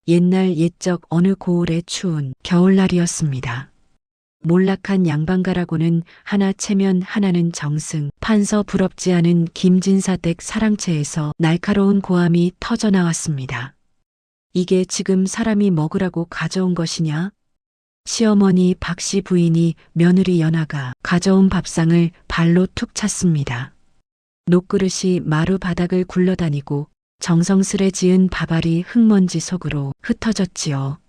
옛날 옛적 어느 고을의 추운 겨울날이었습니다. 몰락한 양반가라고는 하나 체면 하나는 정승, 판서 부럽지 않은 김진사댁 사랑채에서 날카로운 고함이 터져 나왔습니다. 이게 지금 사람이 먹으라고 가져온 것이냐? 시어머니 박씨 부인이 며느리 연아가 가져온 밥상을 발로 툭 찼습니다. 녹그릇이 마루 바닥을 굴러다니고 정성스레 지은 밥알이 흙먼지 속으로 흩어졌지요.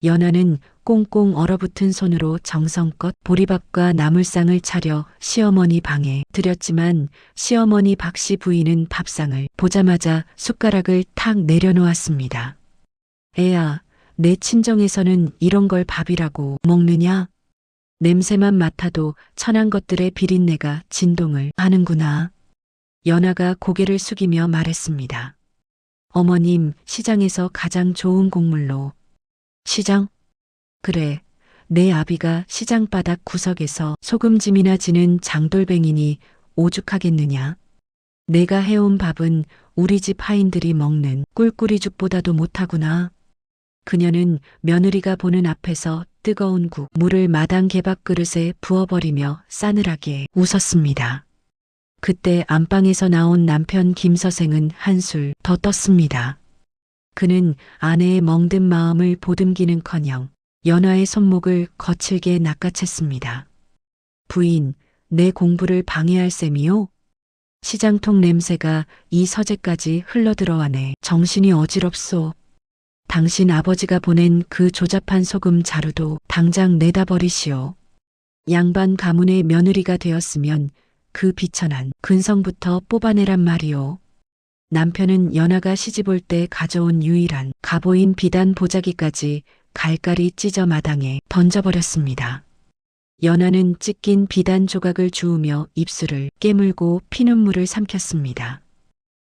연아는 꽁꽁 얼어붙은 손으로 정성껏 보리밥과 나물상을 차려 시어머니 방에 들였지만 시어머니 박씨 부인은 밥상을 보자마자 숟가락을 탁 내려놓았습니다. 애야, 내 친정에서는 이런 걸 밥이라고 먹느냐? 냄새만 맡아도 천한 것들의 비린내가 진동을 하는구나. 연아가 고개를 숙이며 말했습니다. 어머님, 시장에서 가장 좋은 곡물로. 시장? 그래, 내 아비가 시장 바닥 구석에서 소금짐이나 지는 장돌뱅이니 오죽하겠느냐. 내가 해온 밥은 우리 집 하인들이 먹는 꿀꿀이죽보다도 못하구나. 그녀는 며느리가 보는 앞에서 뜨거운 국, 물을 마당 개밥 그릇에 부어버리며 싸늘하게 웃었습니다. 그때 안방에서 나온 남편 김서생은 한술 더 떴습니다. 그는 아내의 멍든 마음을 보듬기는커녕 연아의 손목을 거칠게 낚아챘습니다. 부인, 내 공부를 방해할 셈이요? 시장통 냄새가 이 서재까지 흘러들어와네. 정신이 어지럽소. 당신 아버지가 보낸 그 조잡한 소금 자루도 당장 내다 버리시오. 양반 가문의 며느리가 되었으면 그 비천한 근성부터 뽑아내란 말이오. 남편은 연아가 시집올 때 가져온 유일한 가보인 비단 보자기까지 갈갈이 찢어 마당에 던져버렸습니다. 연아는 찢긴 비단 조각을 주우며 입술을 깨물고 피눈물을 삼켰습니다.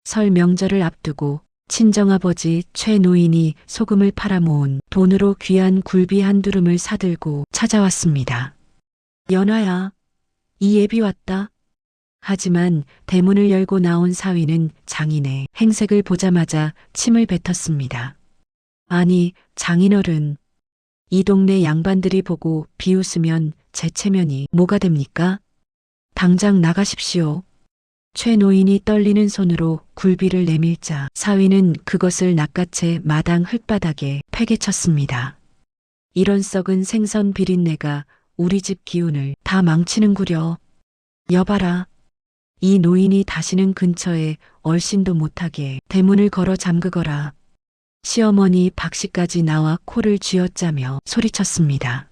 설 명절을 앞두고 친정아버지 최 노인이 소금을 팔아 모은 돈으로 귀한 굴비 한 두름을 사들고 찾아왔습니다. 연아야, 이 예비 왔다. 하지만 대문을 열고 나온 사위는 장인의 행색을 보자마자 침을 뱉었습니다. 아니, 장인어른, 이 동네 양반들이 보고 비웃으면 제 체면이 뭐가 됩니까? 당장 나가십시오. 최 노인이 떨리는 손으로 굴비를 내밀자 사위는 그것을 낚아채 마당 흙바닥에 패개쳤습니다. 이런 썩은 생선 비린내가 우리 집 기운을 다 망치는구려. 여봐라. 이 노인이 다시는 근처에 얼씬도 못하게 대문을 걸어 잠그거라. 시어머니 박씨까지 나와 코를 쥐어짜며 소리쳤습니다.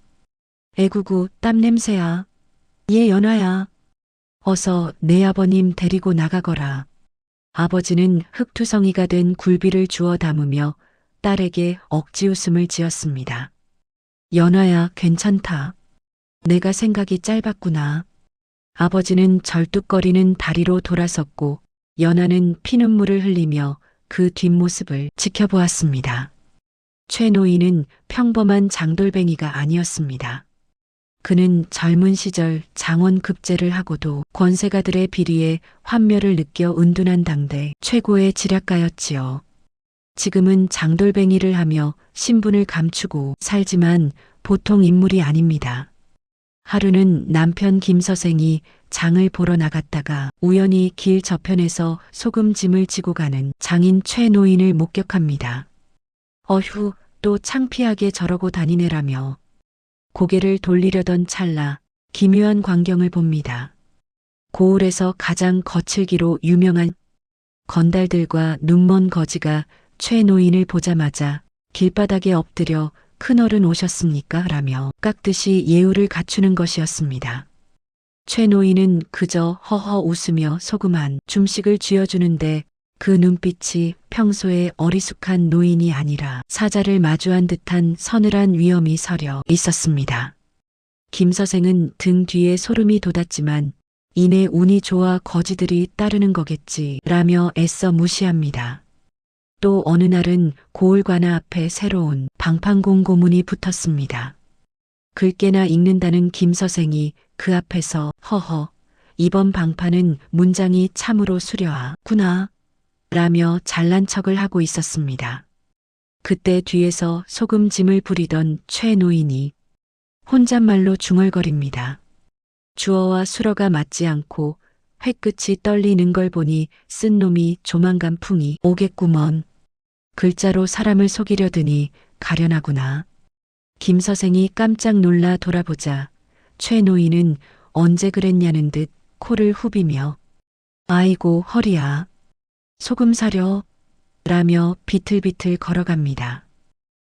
애구구 땀냄새야. 얘 연아야. 어서 내 아버님 데리고 나가거라. 아버지는 흙투성이가 된 굴비를 주워 담으며 딸에게 억지 웃음을 지었습니다. 연아야, 괜찮다. 내가 생각이 짧았구나. 아버지는 절뚝거리는 다리로 돌아섰고 연아는 피눈물을 흘리며 그 뒷모습을 지켜보았습니다. 최 노인은 평범한 장돌뱅이가 아니었습니다. 그는 젊은 시절 장원급제를 하고도 권세가들의 비리에 환멸을 느껴 은둔한 당대 최고의 지략가였지요. 지금은 장돌뱅이를 하며 신분을 감추고 살지만 보통 인물이 아닙니다. 하루는 남편 김서생이 장을 보러 나갔다가 우연히 길 저편에서 소금짐을 지고 가는 장인 최 노인을 목격합니다. 어휴, 또 창피하게 저러고 다니네라며 고개를 돌리려던 찰나 기묘한 광경을 봅니다. 고을에서 가장 거칠기로 유명한 건달들과 눈먼 거지가 최 노인을 보자마자 길바닥에 엎드려 큰어른 오셨습니까? 라며 깎듯이 예우를 갖추는 것이었습니다. 최 노인은 그저 허허 웃으며 소금 한 줌씩을 쥐어주는데 그 눈빛이 평소에 어리숙한 노인이 아니라 사자를 마주한 듯한 서늘한 위엄이 서려 있었습니다. 김서생은 등 뒤에 소름이 돋았지만 이내 운이 좋아 거지들이 따르는 거겠지 라며 애써 무시합니다. 또 어느 날은 고을관아 앞에 새로운 방판공 고문이 붙었습니다. 글깨나 읽는다는 김서생이 그 앞에서 허허, 이번 방판은 문장이 참으로 수려하구나 라며 잘난 척을 하고 있었습니다. 그때 뒤에서 소금짐을 부리던 최 노인이 혼잣말로 중얼거립니다. 주어와 수어가 맞지 않고 회끝이 떨리는 걸 보니 쓴 놈이 조만간 풍이 오겠구먼. 글자로 사람을 속이려 드니 가련하구나. 김 서생이 깜짝 놀라 돌아보자 최 노인은 언제 그랬냐는 듯 코를 후비며 아이고 허리야. 소금 사려 라며 비틀비틀 걸어갑니다.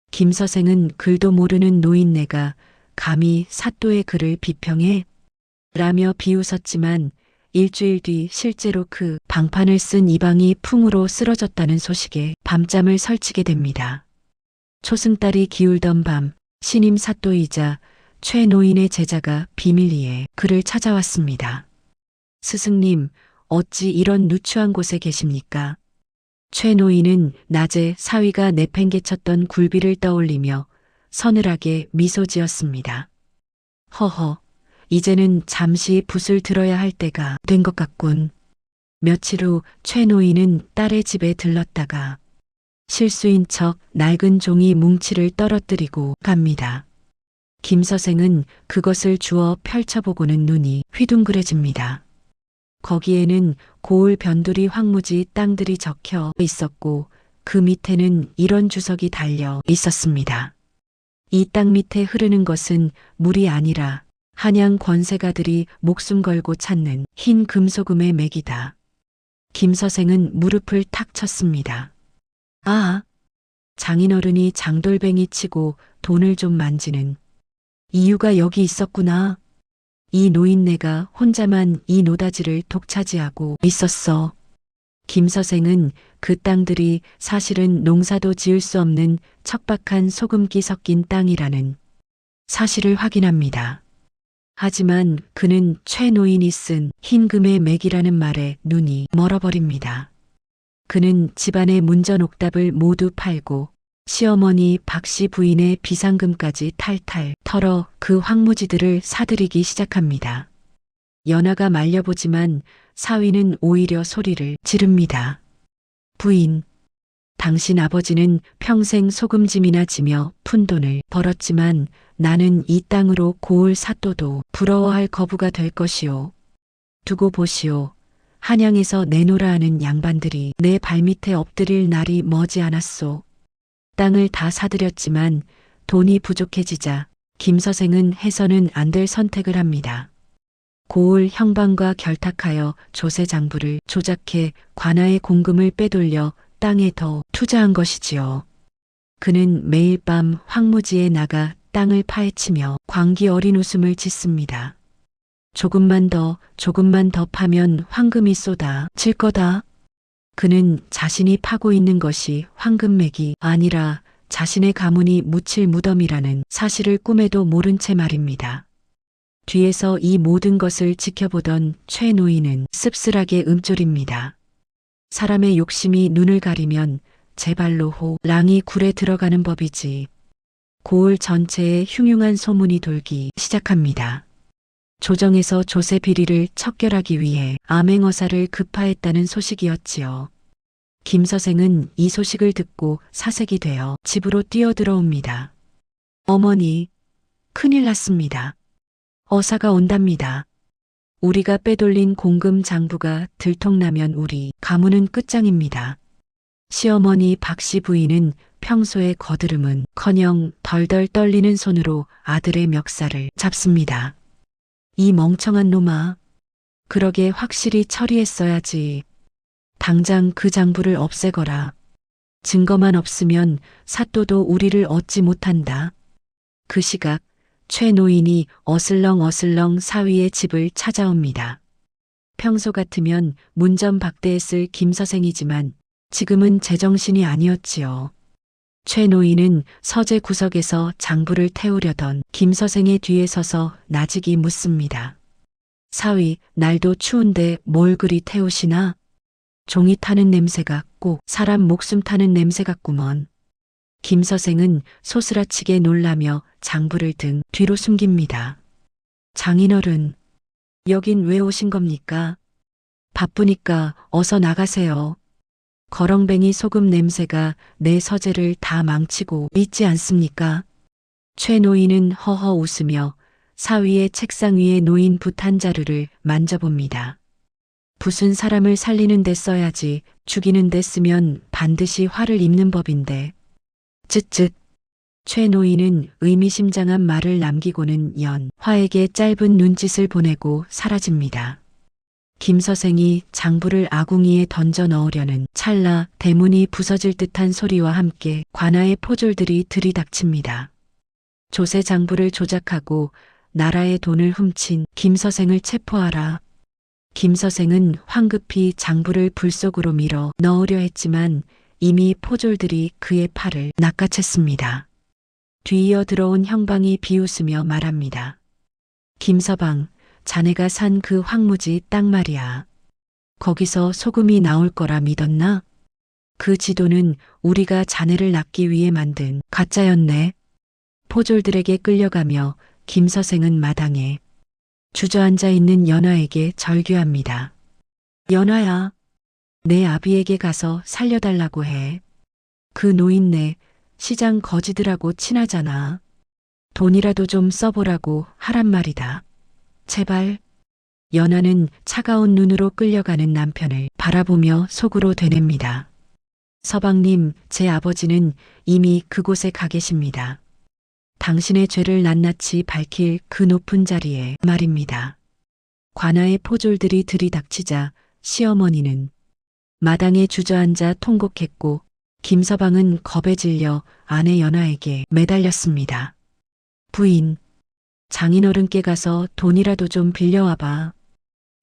김 서생은 글도 모르는 노인네가 감히 사또의 글을 비평해 라며 비웃었지만 일주일 뒤 실제로 그 방판을 쓴 이방이 풍으로 쓰러졌다는 소식에 밤잠을 설치게 됩니다. 초승달이 기울던 밤 신임 사또이자 최 노인의 제자가 비밀리에 그를 찾아왔습니다. 스승님, 어찌 이런 누추한 곳에 계십니까? 최 노인은 낮에 사위가 내팽개쳤던 굴비를 떠올리며 서늘하게 미소 지었습니다. 허허, 이제는 잠시 붓을 들어야 할 때가 된 것 같군. 며칠 후 최 노인은 딸의 집에 들렀다가 실수인 척 낡은 종이 뭉치를 떨어뜨리고 갑니다. 김 서생은 그것을 주워 펼쳐보고는 눈이 휘둥그레집니다. 거기에는 고을 변두리 황무지 땅들이 적혀 있었고 그 밑에는 이런 주석이 달려 있었습니다. 이 땅 밑에 흐르는 것은 물이 아니라 한양 권세가들이 목숨 걸고 찾는 흰 금소금의 맥이다. 김 서생은 무릎을 탁 쳤습니다. 아, 장인어른이 장돌뱅이 치고 돈을 좀 만지는 이유가 여기 있었구나. 이 노인네가 혼자만 이 노다지를 독차지하고 있었어. 김 서생은 그 땅들이 사실은 농사도 지을 수 없는 척박한 소금기 섞인 땅이라는 사실을 확인합니다. 하지만 그는 최 노인이 쓴 흰금의 맥이라는 말에 눈이 멀어버립니다. 그는 집안의 문전 옥답을 모두 팔고 시어머니 박씨 부인의 비상금까지 탈탈 털어 그 황무지들을 사들이기 시작합니다. 연하가 말려보지만 사위는 오히려 소리를 지릅니다. 부인, 당신 아버지는 평생 소금짐이나 지며 푼돈을 벌었지만 나는 이 땅으로 고을 사또도 부러워할 거부가 될 것이오. 두고 보시오. 한양에서 내노라 하는 양반들이 내 발밑에 엎드릴 날이 머지않았소. 땅을 다 사들였지만 돈이 부족해지자 김 서생은 해서는 안 될 선택을 합니다. 고을 형방과 결탁하여 조세 장부를 조작해 관아의 공금을 빼돌려 땅에 더 투자한 것이지요. 그는 매일 밤 황무지에 나가 땅을 파헤치며 광기 어린 웃음을 짓습니다. 조금만 더 파면 황금이 쏟아질 거다. 그는 자신이 파고 있는 것이 황금맥이 아니라 자신의 가문이 묻힐 무덤이라는 사실을 꿈에도 모른 채 말입니다. 뒤에서 이 모든 것을 지켜보던 최 노인은 씁쓸하게 움졸입니다. 사람의 욕심이 눈을 가리면 제발로 호랑이 굴에 들어가는 법이지. 고을 전체에 흉흉한 소문이 돌기 시작합니다. 조정에서 조세 비리를 척결하기 위해 암행어사를 급파했다는 소식이었지요. 김 서생은 이 소식을 듣고 사색이 되어 집으로 뛰어들어옵니다. 어머니, 큰일 났습니다. 어사가 온답니다. 우리가 빼돌린 공금 장부가 들통나면 우리 가문은 끝장입니다. 시어머니 박씨 부인은 평소에 거드름은커녕 덜덜 떨리는 손으로 아들의 멱살을 잡습니다. 이 멍청한 놈아. 그러게 확실히 처리했어야지. 당장 그 장부를 없애거라. 증거만 없으면 사또도 우리를 얻지 못한다. 그 시각 최 노인이 어슬렁어슬렁 사위의 집을 찾아옵니다. 평소 같으면 문전박대했을 김 서생이지만 지금은 제정신이 아니었지요. 최 노인은 서재 구석에서 장부를 태우려던 김 서생의 뒤에 서서 나직이 묻습니다. 사위, 날도 추운데 뭘 그리 태우시나? 종이 타는 냄새가 꼭 사람 목숨 타는 냄새 같구먼. 김 서생은 소스라치게 놀라며 장부를 등 뒤로 숨깁니다. 장인어른, 여긴 왜 오신 겁니까? 바쁘니까 어서 나가세요. 거렁뱅이 소금 냄새가 내 서재를 다 망치고 있지 않습니까? 최 노인은 허허 웃으며 사위의 책상 위에 놓인 붓 한 자루를 만져봅니다. 붓은 사람을 살리는 데 써야지 죽이는 데 쓰면 반드시 화를 입는 법인데. 쯧쯧. 최 노인은 의미심장한 말을 남기고는 연화에게 짧은 눈짓을 보내고 사라집니다. 김 서생이 장부를 아궁이에 던져 넣으려는 찰나 대문이 부서질 듯한 소리와 함께 관아의 포졸들이 들이닥칩니다. 조세 장부를 조작하고 나라의 돈을 훔친 김 서생을 체포하라. 김 서생은 황급히 장부를 불 속으로 밀어 넣으려 했지만 이미 포졸들이 그의 팔을 낚아챘습니다. 뒤이어 들어온 형방이 비웃으며 말합니다. 김서방, 자네가 산 그 황무지 딱 말이야. 거기서 소금이 나올 거라 믿었나? 그 지도는 우리가 자네를 낚기 위해 만든 가짜였네. 포졸들에게 끌려가며 김 서생은 마당에 주저앉아 있는 연화에게 절규합니다. 연화야, 내 아비에게 가서 살려달라고 해. 그 노인네 시장 거지들하고 친하잖아. 돈이라도 좀 써보라고 하란 말이다. 제발. 연하는 차가운 눈으로 끌려가는 남편을 바라보며 속으로 되냅니다. 서방님, 제 아버지는 이미 그곳에 가 계십니다. 당신의 죄를 낱낱이 밝힐 그 높은 자리에 말입니다. 관아의 포졸들이 들이닥치자 시어머니는 마당에 주저앉아 통곡했고 김서방은 겁에 질려 아내 연화에게 매달렸습니다. 부인, 장인어른께 가서 돈이라도 좀 빌려와봐.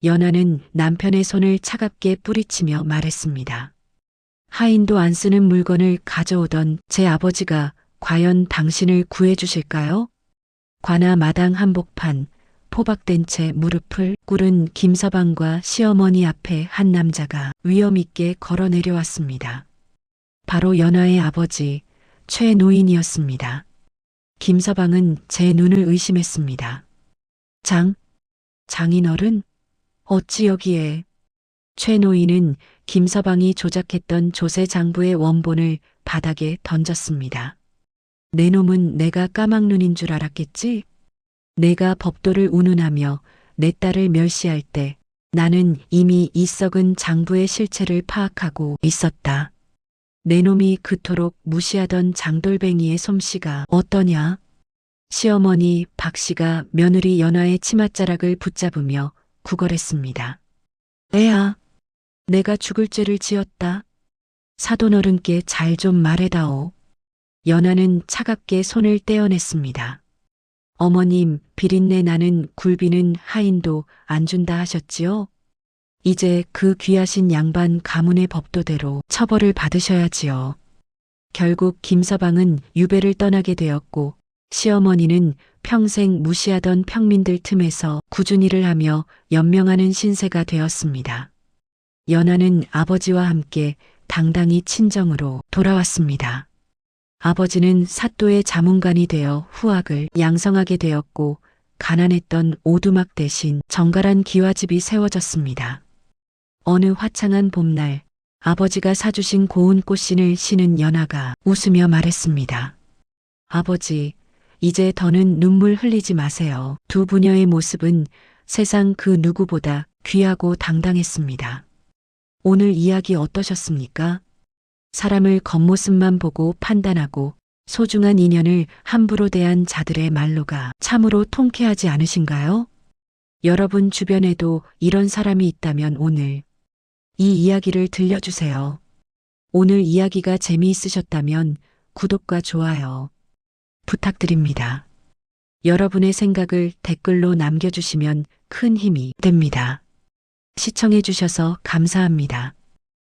연화는 남편의 손을 차갑게 뿌리치며 말했습니다. 하인도 안 쓰는 물건을 가져오던 제 아버지가 과연 당신을 구해주실까요? 관아 마당 한복판, 포박된 채 무릎을 꿇은 김서방과 시어머니 앞에 한 남자가 위험 있게 걸어 내려왔습니다. 바로 연화의 아버지, 최 노인이었습니다. 김서방은 제 눈을 의심했습니다. 장인어른? 어찌 여기에? 최 노인은 김서방이 조작했던 조세 장부의 원본을 바닥에 던졌습니다. 내 놈은 내가 까막눈인 줄 알았겠지? 내가 법도를 운운하며 내 딸을 멸시할 때 나는 이미 이 썩은 장부의 실체를 파악하고 있었다. 내 놈이 그토록 무시하던 장돌뱅이의 솜씨가 어떠냐? 시어머니 박 씨가 며느리 연화의 치맛자락을 붙잡으며 구걸했습니다. 애야, 내가 죽을 죄를 지었다. 사돈어른께 잘 좀 말해다오. 연화는 차갑게 손을 떼어냈습니다. 어머님, 비린내 나는 굴비는 하인도 안 준다 하셨지요? 이제 그 귀하신 양반 가문의 법도대로 처벌을 받으셔야지요. 결국 김서방은 유배를 떠나게 되었고 시어머니는 평생 무시하던 평민들 틈에서 꾸준히 일을 하며 연명하는 신세가 되었습니다. 연화는 아버지와 함께 당당히 친정으로 돌아왔습니다. 아버지는 사또의 자문관이 되어 후학을 양성하게 되었고 가난했던 오두막 대신 정갈한 기와집이 세워졌습니다. 어느 화창한 봄날 아버지가 사주신 고운 꽃신을 신은 연화가 웃으며 말했습니다. 아버지, 이제 더는 눈물 흘리지 마세요. 두 부녀의 모습은 세상 그 누구보다 귀하고 당당했습니다. 오늘 이야기 어떠셨습니까? 사람을 겉모습만 보고 판단하고 소중한 인연을 함부로 대한 자들의 말로가 참으로 통쾌하지 않으신가요? 여러분 주변에도 이런 사람이 있다면 오늘 이 이야기를 들려주세요. 오늘 이야기가 재미있으셨다면 구독과 좋아요 부탁드립니다. 여러분의 생각을 댓글로 남겨주시면 큰 힘이 됩니다. 시청해주셔서 감사합니다.